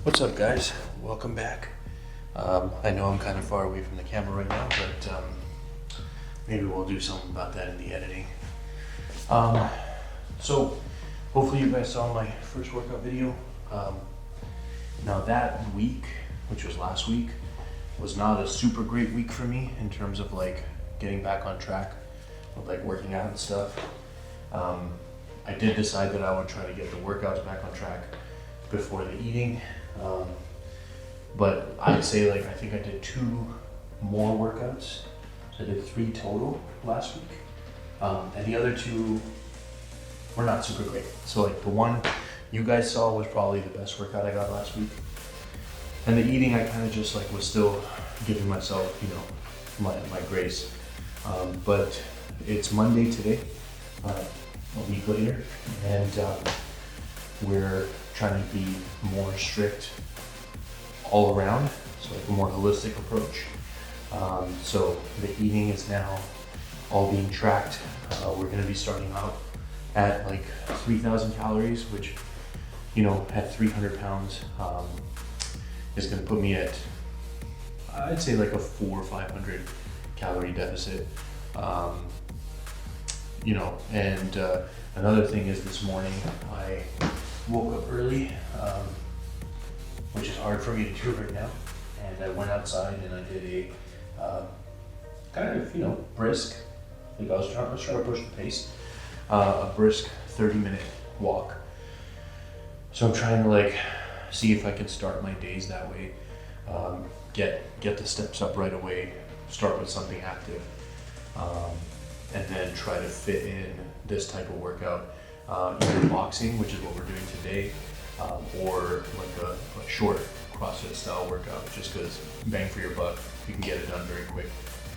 What's up, guys? Welcome back. I know I'm kind of far away from the camera right now, but maybe we'll do something about that in the editing. So hopefully you guys saw my first workout video. Now that week, which was last week, was not a super great week for me in terms of like getting back on track with like working out and stuff. I did decide that I would try to get the workouts back on track before the eating. But I'd say I think I did 2 more workouts. So I did 3 total last week. And the other 2 were not super great. So like the one you guys saw was probably the best workout I got last week. And the eating, I kind of just was still giving myself, my grace. But it's Monday today, a week later, and we're trying to be more strict all around, so a more holistic approach. So the eating is now all being tracked. We're going to be starting out at 3,000 calories, which, at 300 pounds, is going to put me at, I'd say a 400 or 500 calorie deficit. And another thing is this morning I woke up early, which is hard for me to do right now, and I went outside and I did a kind of brisk, I was trying to push the pace, a brisk 30-minute walk. So I'm trying to see if I can start my days that way, get the steps up right away, start with something active, and then try to fit in this type of workout, either boxing, which is what we're doing today, or a short CrossFit style workout, just because bang for your buck, you can get it done very quick.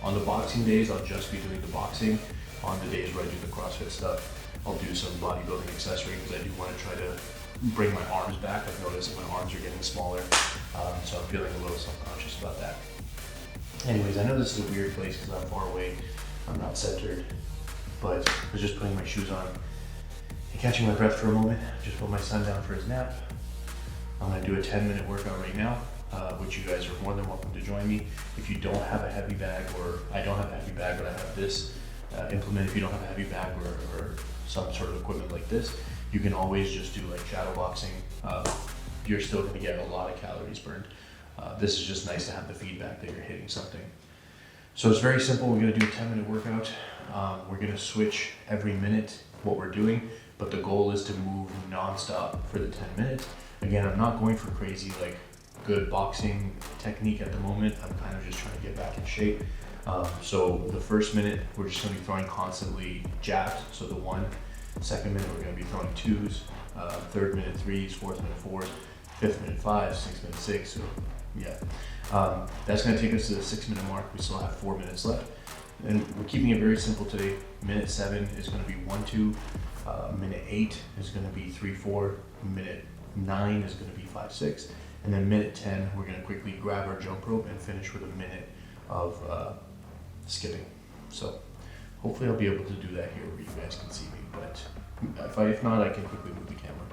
On the boxing days, I'll just be doing the boxing. On the days where I do the CrossFit stuff, I'll do some bodybuilding accessory, because I do want to try to bring my arms back. I've noticed that my arms are getting smaller, so I'm feeling a little self-conscious about that. Anyways, I know this is a weird place because I'm far away, I'm not centered, but I was just putting my shoes on and catching my breath for a moment. Just put my son down for his nap. I'm going to do a 10-minute workout right now, which you guys are more than welcome to join me. If you don't have a heavy bag, or I don't have a heavy bag, but I have this implement, if you don't have a heavy bag or some sort of equipment like this, you can always just do shadow boxing. You're still going to get a lot of calories burned. This is just nice to have the feedback that you're hitting something. So it's very simple. We're going to do a 10-minute workout. We're going to switch every minute what we're doing, but the goal is to move non-stop for the 10 minutes. Again, I'm not going for crazy good boxing technique at the moment. I'm kind of just trying to get back in shape. So the first minute, we're just going to be throwing constantly jabs. So the 1. Second minute, we're going to be throwing 2s. Third minute, 3s. Fourth minute, 4s. Fifth minute, 5s. Sixth minute, 6. So yeah, that's going to take us to the 6-minute mark. We still have 4 minutes left, and we're keeping it very simple today. Minute 7 is going to be 1-2. Minute 8 is going to be 3-4. Minute 9 is going to be 5-6, and then minute 10 we're going to quickly grab our jump rope and finish with a minute of skipping. So hopefully I'll be able to do that here where you guys can see me, but if not, I can quickly move the camera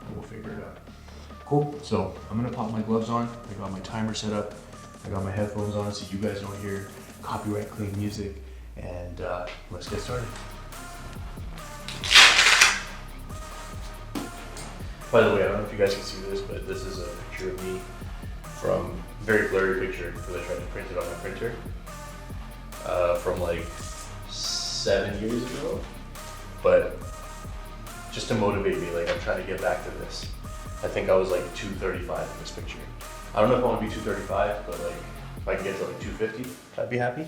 and we'll figure it out. Cool. So I'm going to pop my gloves on. I got my timer set up. I got my headphones on so you guys don't hear copyright clean music, and let's get started. By the way, I don't know if you guys can see this, but this is a picture of me from, very blurry picture because I tried to print it on my printer, from 7 years ago. But just to motivate me, I'm trying to get back to this. I think I was 235 in this picture. I don't know if I want to be 235, but if I can get to 250, I'd be happy.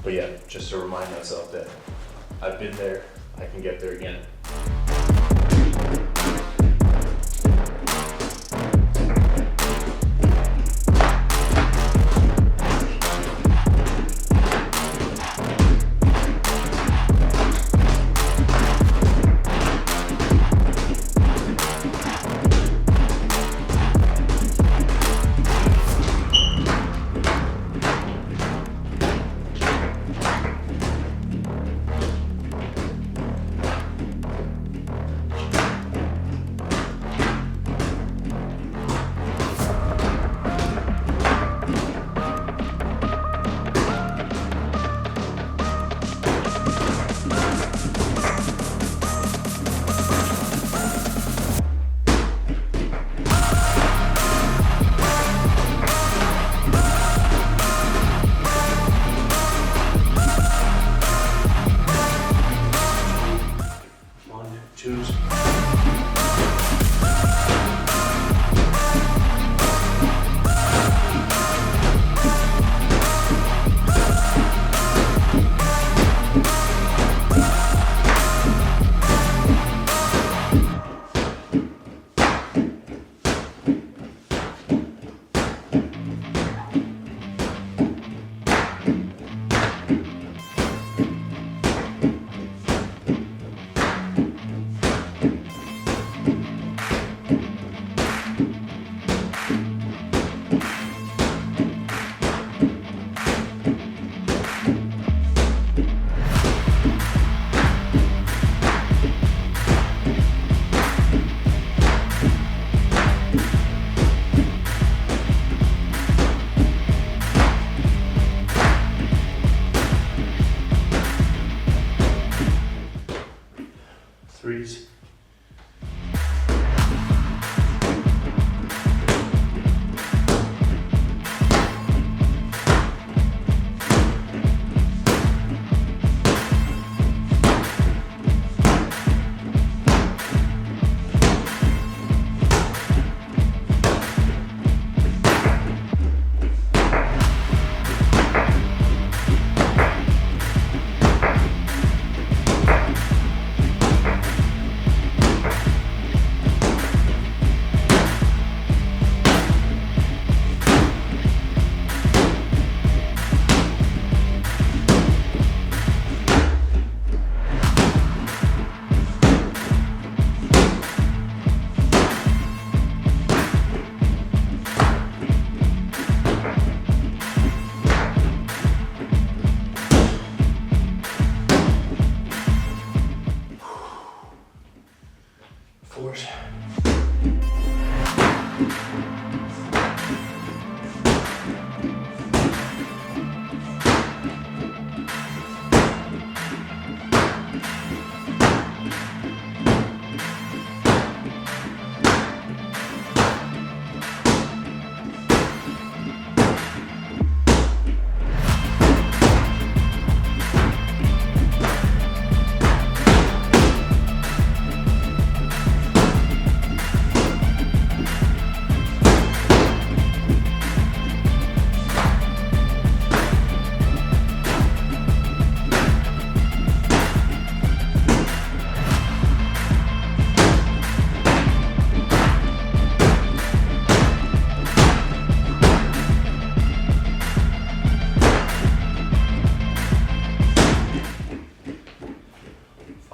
But yeah, just to remind myself that I've been there, I can get there again.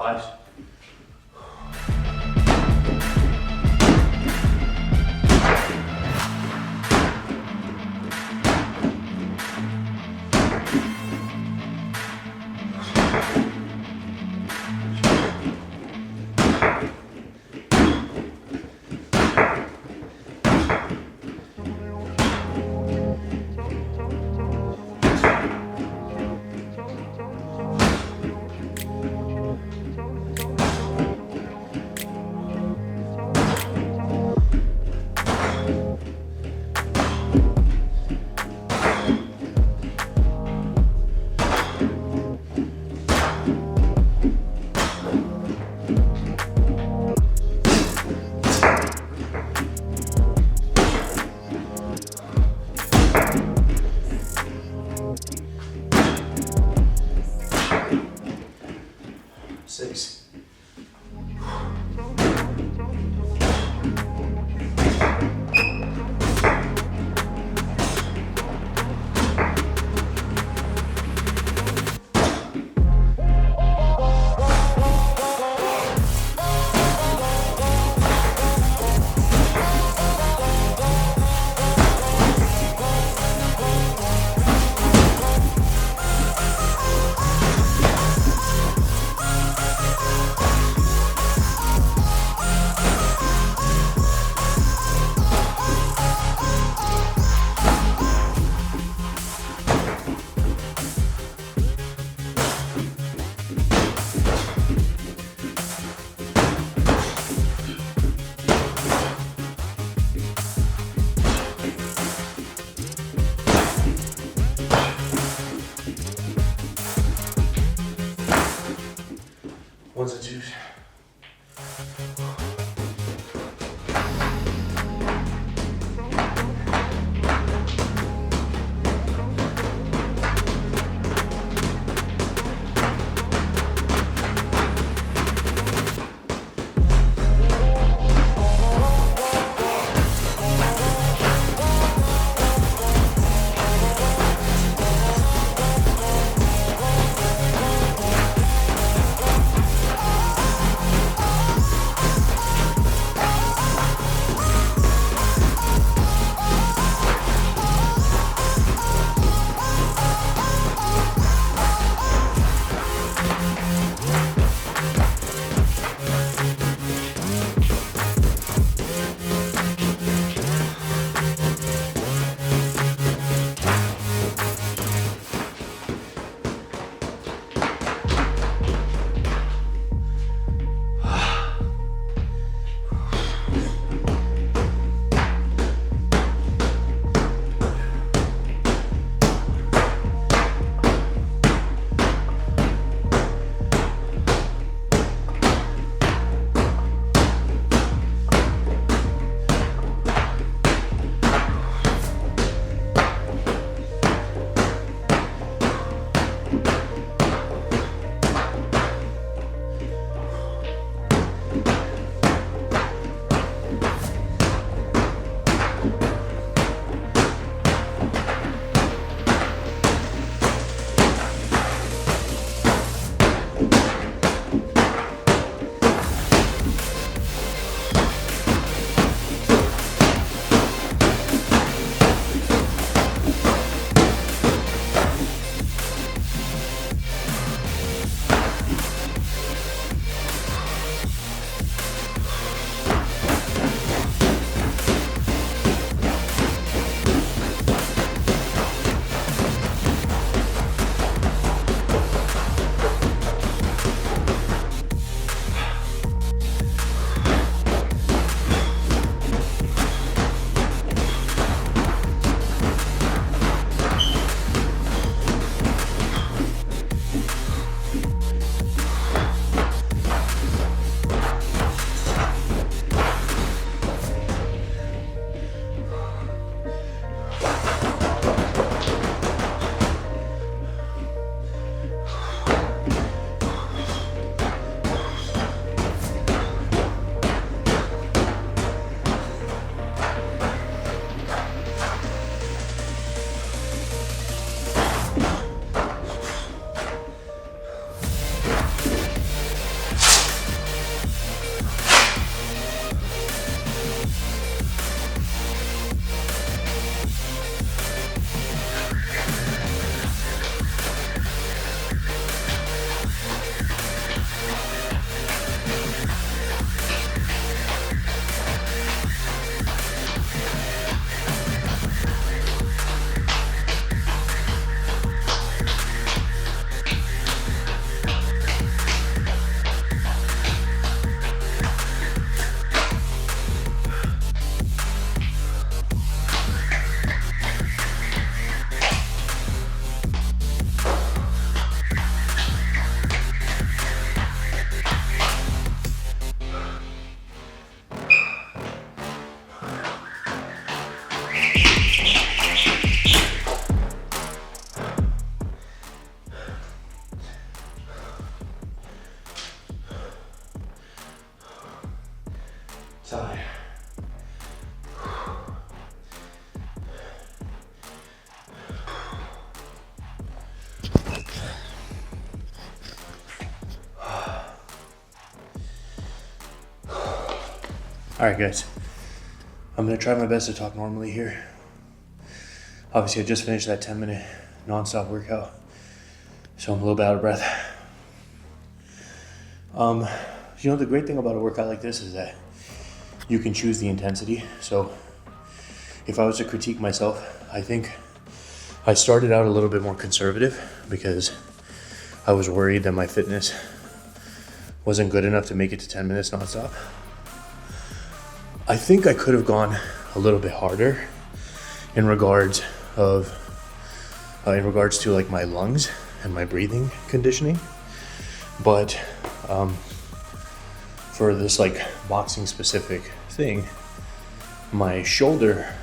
5s. Ones and twos. All right, guys. I'm gonna try my best to talk normally here. Obviously, I just finished that 10-minute non-stop workout, so I'm a little bit out of breath. You know, the great thing about a workout like this is that you can choose the intensity. So if I was to critique myself, I think I started out a little bit more conservative because I was worried that my fitness wasn't good enough to make it to 10 minutes nonstop. I think I could have gone a little bit harder in regards to like my lungs and my breathing conditioning. But for this like boxing specific thing, my shoulder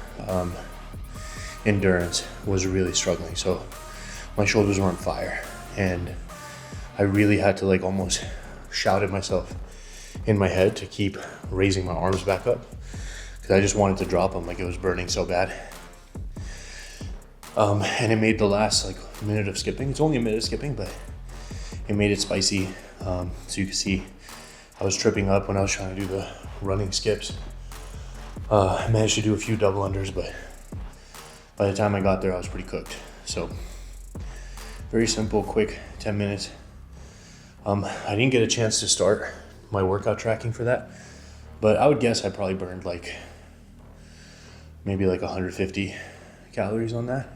endurance was really struggling. So my shoulders were on fire and I really had to like almost shout at myself in my head to keep raising my arms back up because I just wanted to drop them, like it was burning so bad. And it made the last like minute of skipping, it's only a minute of skipping, but it made it spicy. So you can see I was tripping up when I was trying to do the running skips. I managed to do a few double unders, but by the time I got there, I was pretty cooked. So very simple, quick 10 minutes. I didn't get a chance to start my workout tracking for that, but I would guess I probably burned like maybe like 150 calories on that.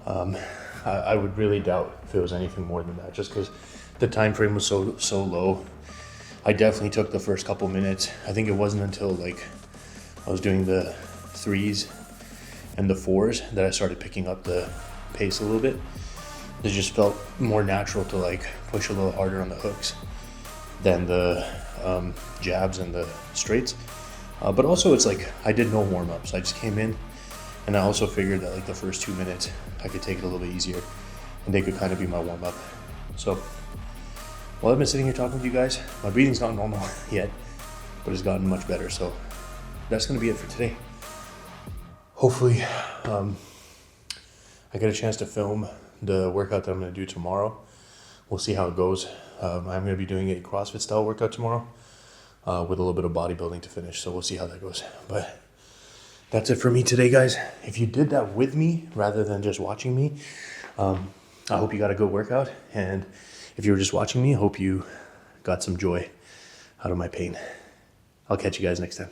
I would really doubt if it was anything more than that, just because the time frame was so low. I definitely took the first couple minutes. I think it wasn't until like I was doing the 3s and the 4s that I started picking up the pace a little bit. It just felt more natural to like push a little harder on the hooks than the jabs and the straights. But also it's like I did no warm-ups. I just came in and I also figured that like the first 2 minutes I could take it a little bit easier and they could kind of be my warm-up. So while I've been sitting here talking to you guys, my breathing's not normal yet, but it's gotten much better. So that's gonna be it for today. Hopefully I get a chance to film the workout that I'm gonna do tomorrow. We'll see how it goes. I'm gonna be doing a CrossFit style workout tomorrow with a little bit of bodybuilding to finish. So we'll see how that goes. But that's it for me today, guys. If you did that with me rather than just watching me, I hope you got a good workout. And if you were just watching me, I hope you got some joy out of my pain. I'll catch you guys next time.